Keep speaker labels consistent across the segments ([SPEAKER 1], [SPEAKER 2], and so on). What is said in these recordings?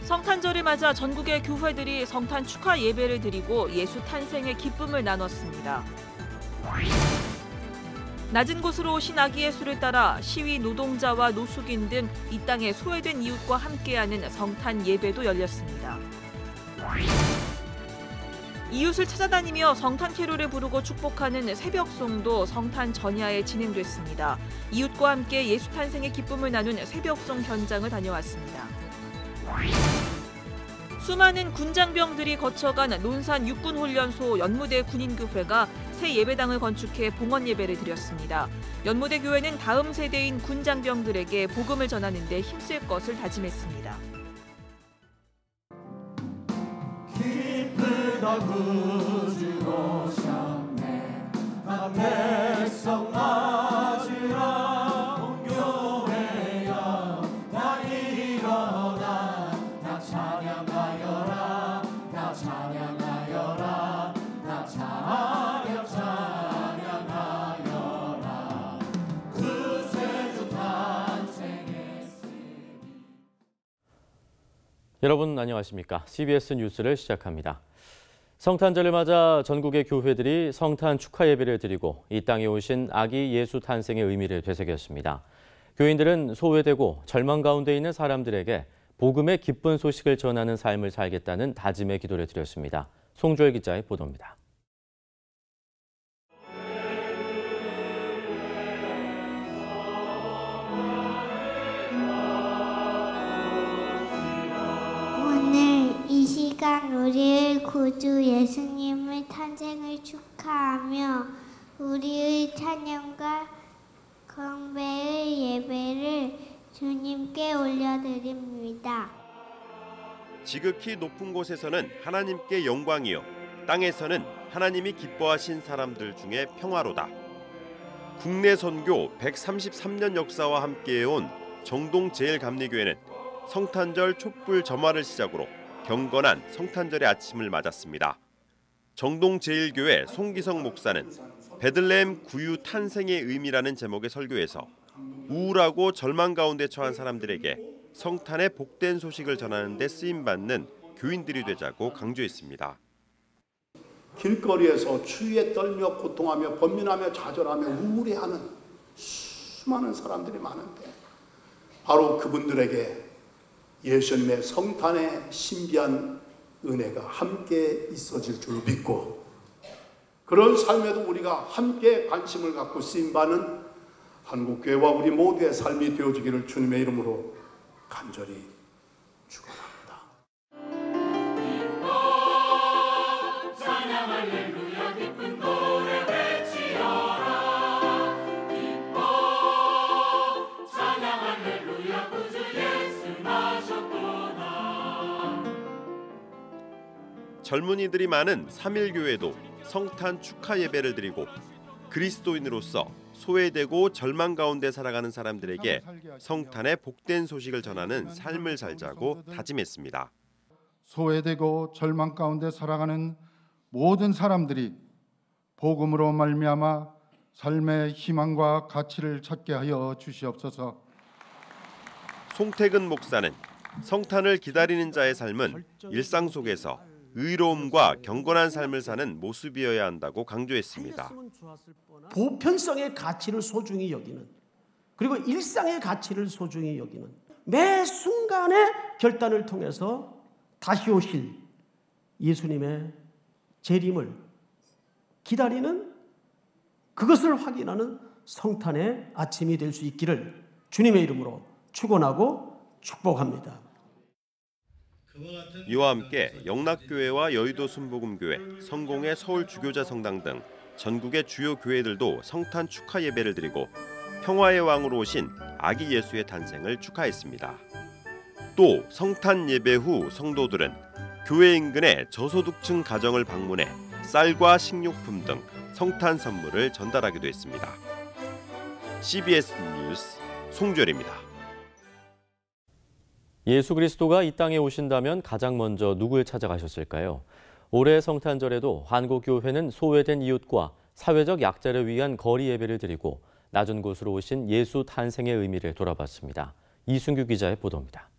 [SPEAKER 1] 성탄절을 맞아 전국의 교회들이 성탄 축하 예배를 드리고 예수 탄생의 기쁨을 나눴습니다. 낮은 곳으로 오신 아기 예수를 따라 시위 노동자와 노숙인 등 이 땅에 소외된 이웃과 함께하는 성탄 예배도 열렸습니다. 이웃을 찾아다니며 성탄 캐롤을 부르고 축복하는 새벽송도 성탄 전야에 진행됐습니다. 이웃과 함께 예수 탄생의 기쁨을 나눈 새벽송 현장을 다녀왔습니다. 수많은 군장병들이 거쳐간 논산 육군훈련소 연무대 군인교회가 새 예배당을 건축해 봉헌 예배를 드렸습니다. 연무대 교회는 다음 세대인 군장병들에게 복음을 전하는 데 힘쓸 것을 다짐했습니다.
[SPEAKER 2] 기쁘다 구주 오셨네 나 백성 맞으라 온 교회여 다 일어나 나 찬양하여라 나 찬양하여라 나 찬양하여라 구세주 탄생했으니.
[SPEAKER 3] 여러분 안녕하십니까? CBS 뉴스를 시작합니다. 성탄절을 맞아 전국의 교회들이 성탄 축하 예배를 드리고 이 땅에 오신 아기 예수 탄생의 의미를 되새겼습니다. 교인들은 소외되고 절망 가운데 있는 사람들에게 복음의 기쁜 소식을 전하는 삶을 살겠다는 다짐의 기도를 드렸습니다. 송조혜 기자의 보도입니다.
[SPEAKER 4] 오늘 이 시간 우리의 구주 예수님의 탄생을 축하하며 우리의 찬양과 경배의 예배를 주님께 올려드립니다.
[SPEAKER 5] 지극히 높은 곳에서는 하나님께 영광이요 땅에서는 하나님이 기뻐하신 사람들 중에 평화로다. 국내 선교 133년 역사와 함께해온 정동제일감리교회는 성탄절 촛불 점화를 시작으로 경건한 성탄절의 아침을 맞았습니다. 정동제일교회 송기성 목사는 베들레헴 구유 탄생의 의미라는 제목의 설교에서 우울하고 절망 가운데 처한 사람들에게 성탄의 복된 소식을 전하는 데 쓰임받는 교인들이 되자고 강조했습니다.
[SPEAKER 6] 길거리에서 추위에 떨며 고통하며 번민하며 좌절하며 우울해하는 수많은 사람들이 많은데 바로 그분들에게 예수님의 성탄의 신비한 은혜가 함께 있어질 줄 믿고 그런 삶에도 우리가 함께 관심을 갖고 쓰임받는 한국교회와 우리 모두의 삶이 되어지기를 주님의 이름으로 간절히 축원합니다.
[SPEAKER 5] 젊은이들이 많은 삼일교회도 성탄 축하 예배를 드리고 그리스도인으로서 소외되고 절망 가운데 살아가는 사람들에게 성탄의 복된 소식을 전하는 삶을 살자고 다짐했습니다.
[SPEAKER 7] 소외되고 절망 가운데 살아가는 모든 사람들이 복음으로 말미암아 삶의 희망과 가치를 찾게 하여 주시옵소서.
[SPEAKER 5] 송태근 목사는 성탄을 기다리는 자의 삶은 일상 속에서 의로움과 경건한 삶을 사는 모습이어야 한다고 강조했습니다.
[SPEAKER 8] 보편성의 가치를 소중히 여기는 그리고 일상의 가치를 소중히 여기는 매 순간의 결단을 통해서 다시 오실 예수님의 재림을 기다리는 그것을 확인하는 성탄의 아침이 될 수 있기를 주님의 이름으로 축원하고 축복합니다.
[SPEAKER 5] 이와 함께 영락교회와 여의도 순복음교회, 성공의 서울주교자 성당 등 전국의 주요 교회들도 성탄 축하 예배를 드리고 평화의 왕으로 오신 아기 예수의 탄생을 축하했습니다. 또 성탄 예배 후 성도들은 교회 인근의 저소득층 가정을 방문해 쌀과 식료품 등 성탄 선물을 전달하기도 했습니다. CBS 뉴스 송주열입니다.
[SPEAKER 3] 예수 그리스도가 이 땅에 오신다면 가장 먼저 누굴 찾아가셨을까요? 올해 성탄절에도 한국교회는 소외된 이웃과 사회적 약자를 위한 거리 예배를 드리고 낮은 곳으로 오신 예수 탄생의 의미를 돌아봤습니다. 이순규 기자의 보도입니다.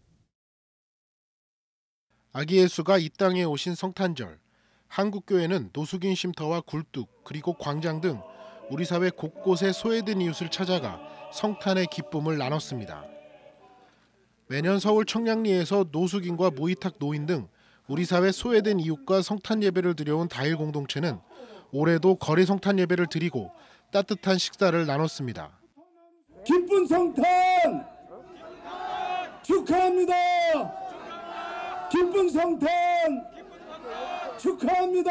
[SPEAKER 9] 아기 예수가 이 땅에 오신 성탄절, 한국교회는 노숙인 쉼터와 굴뚝 그리고 광장 등 우리 사회 곳곳에 소외된 이웃을 찾아가 성탄의 기쁨을 나눴습니다. 매년 서울 청량리에서 노숙인과 모이탁 노인 등 우리 사회 소외된 이웃과 성탄 예배를 드려온 다일 공동체는 올해도 거리 성탄 예배를 드리고 따뜻한 식사를 나눴습니다.
[SPEAKER 2] 기쁜 성탄 축하합니다. 기쁜 성탄 축하합니다.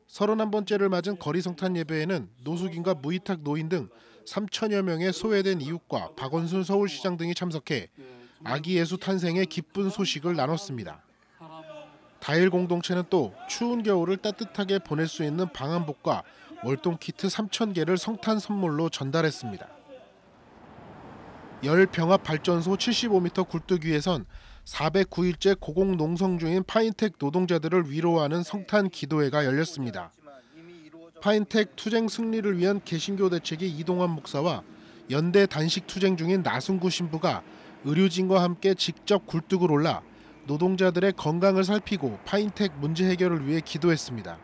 [SPEAKER 9] 31번째를 맞은 거리 성탄 예배에는 노숙인과 무위탁 노인 등 3천여 명의 소외된 이웃과 박원순 서울시장 등이 참석해 아기 예수 탄생의 기쁜 소식을 나눴습니다. 다일 공동체는 또 추운 겨울을 따뜻하게 보낼 수 있는 방한복과 월동 키트 3,000개를 성탄 선물로 전달했습니다. 열병합발전소 75m 굴뚝 위에선 409일째 고공 농성 중인 파인텍 노동자들을 위로하는 성탄 기도회가 열렸습니다. 파인텍 투쟁 승리를 위한 개신교 대책위 이동환 목사와 연대 단식 투쟁 중인 나순구 신부가 의료진과 함께 직접 굴뚝을 올라 노동자들의 건강을 살피고 파인텍 문제 해결을 위해 기도했습니다.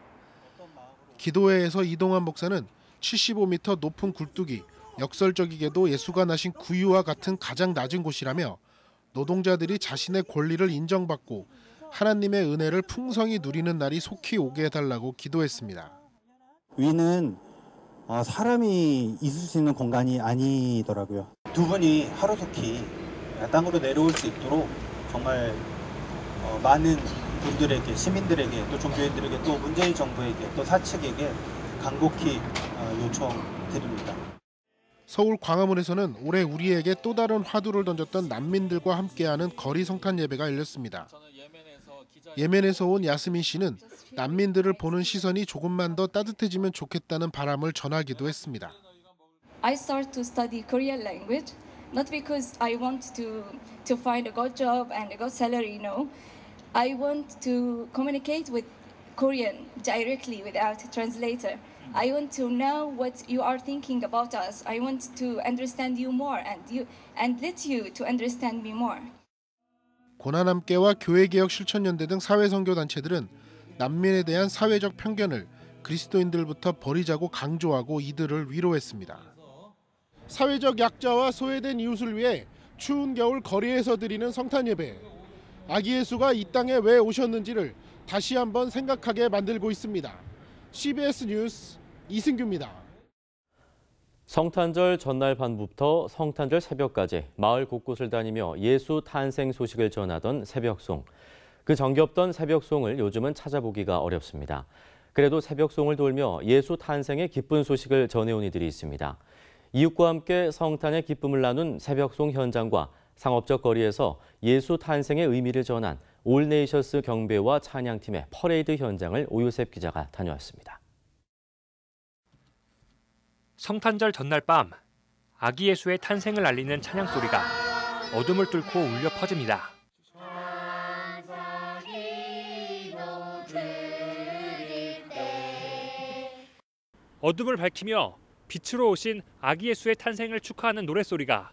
[SPEAKER 9] 기도회에서 이동환 목사는 75m 높은 굴뚝이 역설적이게도 예수가 나신 구유와 같은 가장 낮은 곳이라며 노동자들이 자신의 권리를 인정받고 하나님의 은혜를 풍성히 누리는 날이 속히 오게 해달라고 기도했습니다.
[SPEAKER 10] 위는 사람이 있을 수 있는 공간이 아니더라고요. 두 분이 하루속히 땅으로 내려올 수 있도록 정말 많은 분들에게, 시민들에게, 또 종교인들에게, 또 문재인 정부에게, 또 사측에게 간곡히 요청드립니다.
[SPEAKER 9] 서울 광화문에서는 올해 우리에게 또 다른 화두를 던졌던 난민들과 함께하는 거리 성탄 예배가 열렸습니다. 예멘에서 온 야스민 씨는 난민들을 보는 시선이 조금만 더 따뜻해지면 좋겠다는 바람을 전하기도 했습니다.
[SPEAKER 11] I start to study Korean language not because I want to find a good job and a good salary, no. I want to communicate with Korean directly without a translator. I want to know what you are thinking about us. I want to understand you more and let you to understand me more.
[SPEAKER 9] 고난함께와 교회개혁 실천연대 등 사회선교단체들은 난민에 대한 사회적 편견을 그리스도인들부터 버리자고 강조하고 이들을 위로했습니다. 사회적 약자와 소외된 이웃을 위해 추운 겨울 거리에서 드리는 성탄 예배. 아기 예수가 이 땅에 왜 오셨는지를 다시 한번 생각하게 만들고 있습니다. CBS 뉴스 이승규입니다.
[SPEAKER 3] 성탄절 전날 밤부터 성탄절 새벽까지 마을 곳곳을 다니며 예수 탄생 소식을 전하던 새벽송. 그 정겹던 새벽송을 요즘은 찾아보기가 어렵습니다. 그래도 새벽송을 돌며 예수 탄생의 기쁜 소식을 전해온 이들이 있습니다. 이웃과 함께 성탄의 기쁨을 나눈 새벽송 현장과 상업적 거리에서 예수 탄생의 의미를 전한 올네이셔스 경배와 찬양팀의 퍼레이드 현장을 오유셉 기자가 다녀왔습니다.
[SPEAKER 12] 성탄절 전날 밤 아기 예수의 탄생을 알리는 찬양 소리가 어둠을 뚫고 울려 퍼집니다. 어둠을 밝히며 빛으로 오신 아기 예수의 탄생을 축하하는 노랫소리가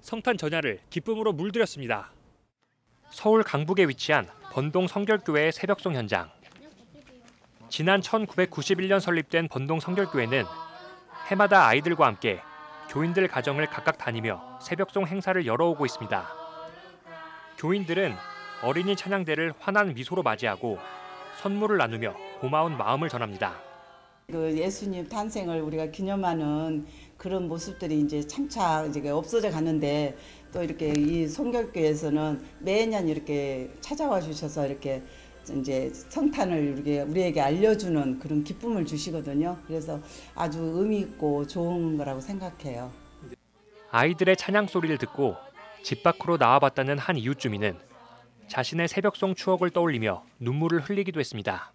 [SPEAKER 12] 성탄 전야를 기쁨으로 물들였습니다. 서울 강북에 위치한 번동 성결교회의 새벽송 현장. 지난 1991년 설립된 번동 성결교회는 해마다 아이들과 함께 교인들 가정을 각각 다니며 새벽송 행사를 열어오고 있습니다. 교인들은 어린이 찬양대를 환한 미소로 맞이하고 선물을 나누며 고마운 마음을 전합니다.
[SPEAKER 13] 그 예수님 탄생을 우리가 기념하는 그런 모습들이 이제 참차 이제 없어져 가는데 또 이렇게 이 성결교회에서는 매년 이렇게 찾아와 주셔서 이렇게 이제 성탄을 우리에게 알려주는 그런 기쁨을 주시거든요. 그래서 아주 의미 있고 좋은 거라고 생각해요.
[SPEAKER 12] 아이들의 찬양 소리를 듣고 집 밖으로 나와봤다는 한 이웃 주민은 자신의 새벽송 추억을 떠올리며 눈물을 흘리기도 했습니다.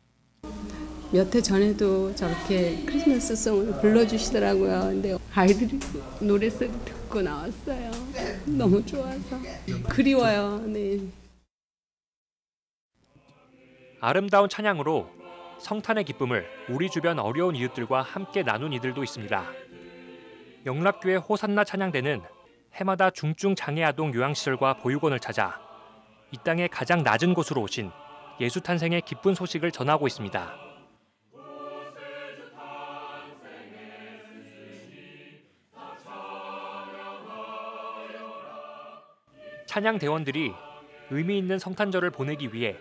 [SPEAKER 14] 몇 해 전에도 저렇게 크리스마스 송을 불러주시더라고요. 근데 아이들이 노래소리 듣고 나왔어요. 너무 좋아서 그리워요. 네.
[SPEAKER 12] 아름다운 찬양으로 성탄의 기쁨을 우리 주변 어려운 이웃들과 함께 나눈 이들도 있습니다. 영락교회 호산나 찬양대는 해마다 중증 장애 아동 요양시설과 보육원을 찾아 이 땅의 가장 낮은 곳으로 오신 예수 탄생의 기쁜 소식을 전하고 있습니다. 찬양 대원들이 의미 있는 성탄절을 보내기 위해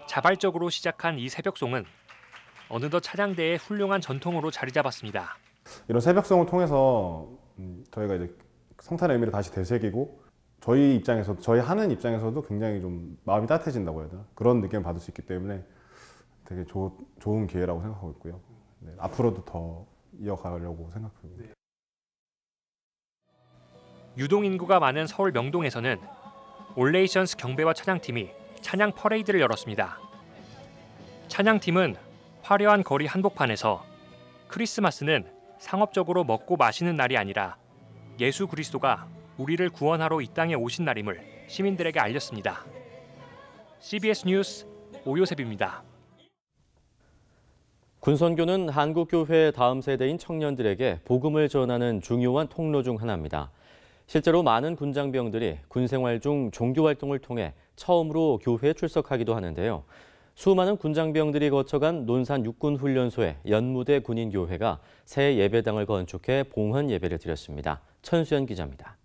[SPEAKER 12] 자발적으로 시작한 이 새벽송은 어느덧 찬양대의 훌륭한 전통으로 자리 잡았습니다.
[SPEAKER 15] 이런 새벽송을 통해서 저희가 이제 성탄의 의미를 다시 되새기고 저희 하는 입장에서도 굉장히 좀 마음이 따뜻해진다고 해야 되나? 그런 느낌을 받을 수 있기 때문에 되게 좋은 기회라고 생각하고 있고요. 네, 앞으로도 더 이어가려고 생각하고 있습니다.
[SPEAKER 12] 유동 인구가 많은 서울 명동에서는 올레이션스 경배와 찬양팀이 찬양 퍼레이드를 열었습니다. 찬양팀은 화려한 거리 한복판에서 크리스마스는 상업적으로 먹고 마시는 날이 아니라 예수 그리스도가 우리를 구원하러 이 땅에 오신 날임을 시민들에게 알렸습니다. CBS 뉴스 오요셉입니다.
[SPEAKER 3] 군선교는 한국교회의 다음 세대인 청년들에게 복음을 전하는 중요한 통로 중 하나입니다. 실제로 많은 군장병들이 군생활 중 종교활동을 통해 처음으로 교회에 출석하기도 하는데요. 수많은 군장병들이 거쳐간 논산 육군훈련소의 연무대 군인교회가 새 예배당을 건축해 봉헌 예배를 드렸습니다. 천수연 기자입니다.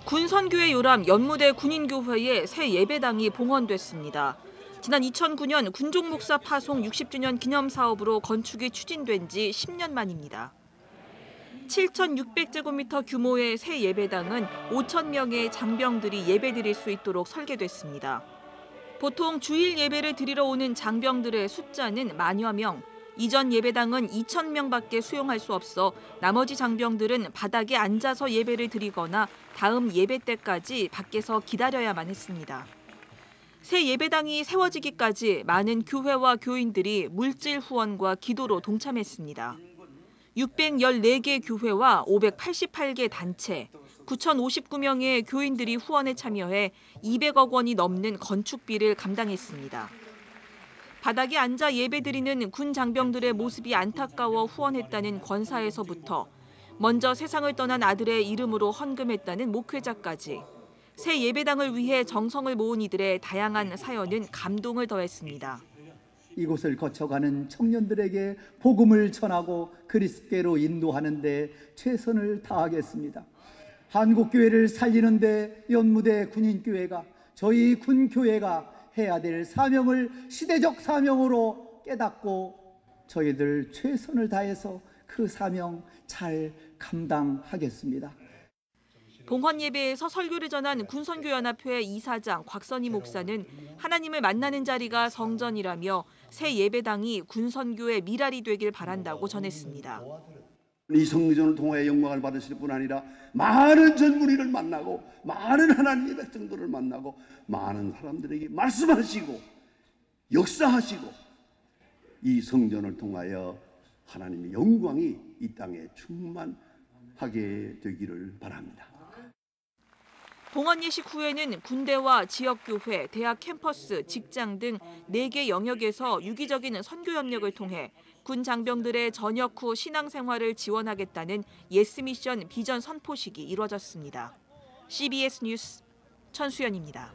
[SPEAKER 1] 군선교의 요람 연무대 군인교회의 새 예배당이 봉헌됐습니다. 지난 2009년 군종목사 파송 60주년 기념사업으로 건축이 추진된 지 10년 만입니다. 7,600제곱미터 규모의 새 예배당은 5,000명의 장병들이 예배드릴 수 있도록 설계됐습니다. 보통 주일 예배를 드리러 오는 장병들의 숫자는 만여 명. 이전 예배당은 2,000명밖에 수용할 수 없어 나머지 장병들은 바닥에 앉아서 예배를 드리거나 다음 예배 때까지 밖에서 기다려야만 했습니다. 새 예배당이 세워지기까지 많은 교회와 교인들이 물질 후원과 기도로 동참했습니다. 614개 교회와 588개 단체, 9,059명의 교인들이 후원에 참여해 200억 원이 넘는 건축비를 감당했습니다. 바닥에 앉아 예배드리는 군 장병들의 모습이 안타까워 후원했다는 권사에서부터 먼저 세상을 떠난 아들의 이름으로 헌금했다는 목회자까지 새 예배당을 위해 정성을 모은 이들의 다양한 사연은 감동을 더했습니다.
[SPEAKER 16] 이곳을 거쳐가는 청년들에게 복음을 전하고 그리스도께로 인도하는 데 최선을 다하겠습니다. 한국교회를 살리는 데 연무대 군인교회가 저희 군교회가 해야 될 사명을 시대적 사명으로 깨닫고 저희들 최선을 다해서 그 사명 잘 감당하겠습니다.
[SPEAKER 1] 봉헌 예배에서 설교를 전한 군선교연합회 이사장 곽선희 목사는 하나님을 만나는 자리가 성전이라며 새 예배당이 군선교의 미랄이 되길 바란다고 전했습니다.
[SPEAKER 6] 이 성전을 통해 영광을 받으실 뿐 아니라 많은 전문의를 만나고 많은 하나님의 백성들을 만나고 많은 사람들에게 말씀하시고 역사하시고 이 성전을 통하여 하나님의 영광이 이 땅에 충만하게 되기를 바랍니다.
[SPEAKER 1] 봉헌 예식 후에는 군대와 지역교회, 대학 캠퍼스, 직장 등 4개 영역에서 유기적인 선교 협력을 통해 군 장병들의 전역 후 신앙생활을 지원하겠다는 예스미션 비전 선포식이 이뤄졌습니다. CBS 뉴스 천수연입니다.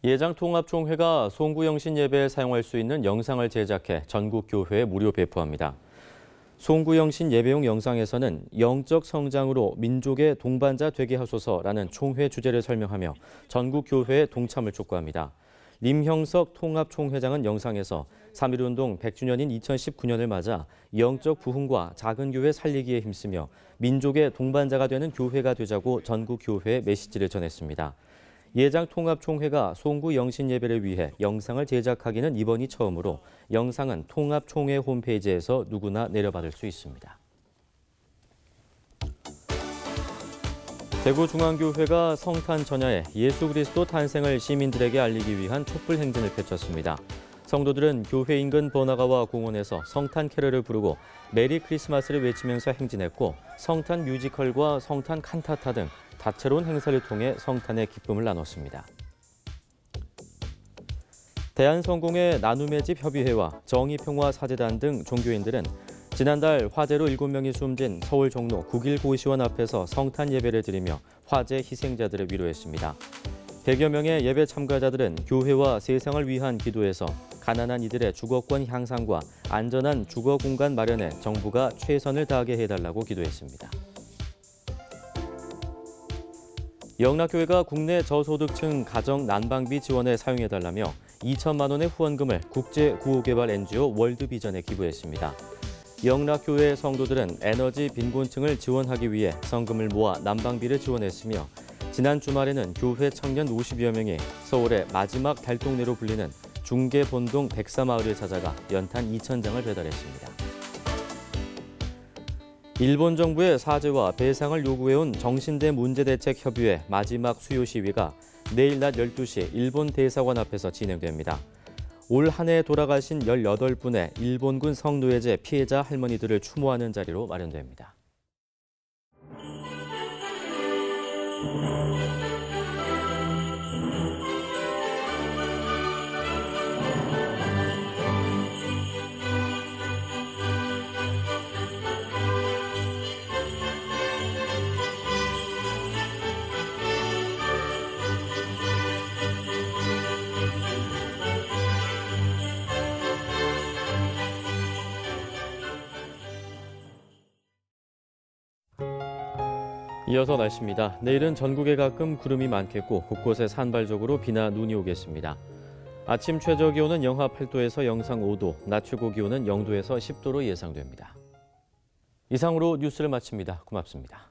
[SPEAKER 3] 예장통합총회가 송구영신 예배에 사용할 수 있는 영상을 제작해 전국 교회에 무료 배포합니다. 송구영신 예배용 영상에서는 영적 성장으로 민족의 동반자 되게 하소서라는 총회 주제를 설명하며 전국 교회의 동참을 촉구합니다. 림형석 통합총회장은 영상에서 3.1운동 100주년인 2019년을 맞아 영적 부흥과 작은 교회 살리기에 힘쓰며 민족의 동반자가 되는 교회가 되자고 전국 교회에 메시지를 전했습니다. 예장통합총회가 송구영신 예배를 위해 영상을 제작하기는 이번이 처음으로 영상은 통합총회 홈페이지에서 누구나 내려받을 수 있습니다. 대구중앙교회가 성탄 전야에 예수 그리스도 탄생을 시민들에게 알리기 위한 촛불 행진을 펼쳤습니다. 성도들은 교회 인근 번화가와 공원에서 성탄 캐럴을 부르고 메리 크리스마스를 외치면서 행진했고 성탄 뮤지컬과 성탄 칸타타 등 다채로운 행사를 통해 성탄의 기쁨을 나눴습니다. 대한성공회 나눔의 집 협의회와 정의평화사재단 등 종교인들은 지난달 화재로 7명이 숨진 서울 종로 9길 고시원 앞에서 성탄 예배를 드리며 화재 희생자들을 위로했습니다. 100여 명의 예배 참가자들은 교회와 세상을 위한 기도에서 가난한 이들의 주거권 향상과 안전한 주거 공간 마련에 정부가 최선을 다하게 해달라고 기도했습니다. 영락교회가 국내 저소득층 가정 난방비 지원에 사용해달라며 2천만 원의 후원금을 국제구호개발 NGO 월드비전에 기부했습니다. 영락교회 성도들은 에너지 빈곤층을 지원하기 위해 성금을 모아 난방비를 지원했으며 지난 주말에는 교회 청년 50여 명이 서울의 마지막 달동네로 불리는 중계본동 백사마을을 찾아가 연탄 2,000장을 배달했습니다. 일본 정부의 사죄와 배상을 요구해온 정신대 문제대책협의회 마지막 수요 시위가 내일 낮 12시 일본 대사관 앞에서 진행됩니다. 올 한 해 돌아가신 18분의 일본군 성노예제 피해자 할머니들을 추모하는 자리로 마련됩니다. 이어서 날씨입니다. 내일은 전국에 가끔 구름이 많겠고 곳곳에 산발적으로 비나 눈이 오겠습니다. 아침 최저 기온은 영하 8도에서 영상 5도, 낮 최고 기온은 0도에서 10도로 예상됩니다. 이상으로 뉴스를 마칩니다. 고맙습니다.